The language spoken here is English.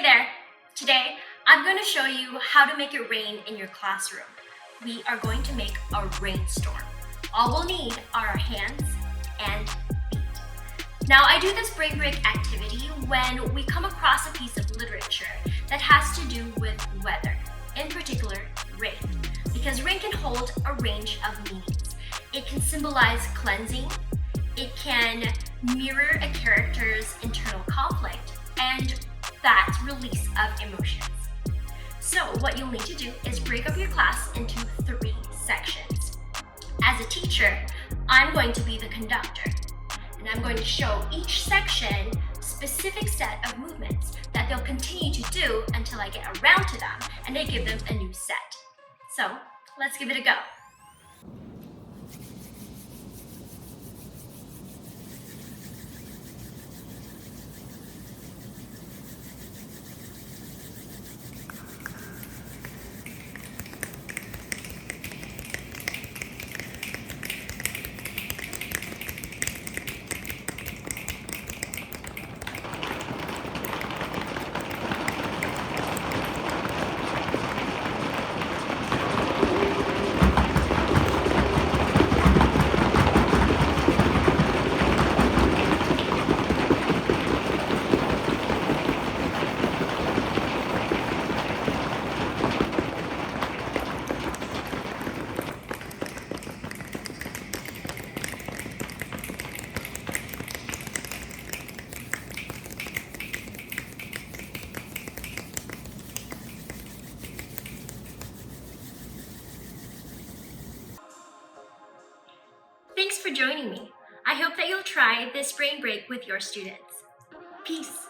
there! Today, I'm going to show you how to make it rain in your classroom. We are going to make a rainstorm. All we'll need are our hands and feet. Now, I do this brain break activity when we come across a piece of literature that has to do with weather, in particular, rain. Because rain can hold a range of meanings. It can symbolize cleansing, it can mirror a character's internal conflict, and that release of emotions. So what you'll need to do is break up your class into 3 sections. As a teacher, I'm going to be the conductor, and I'm going to show each section specific set of movements that they'll continue to do until I get around to them and I give them a new set. So let's give it a go. Thanks for joining me. I hope that you'll try this brain break with your students. Peace.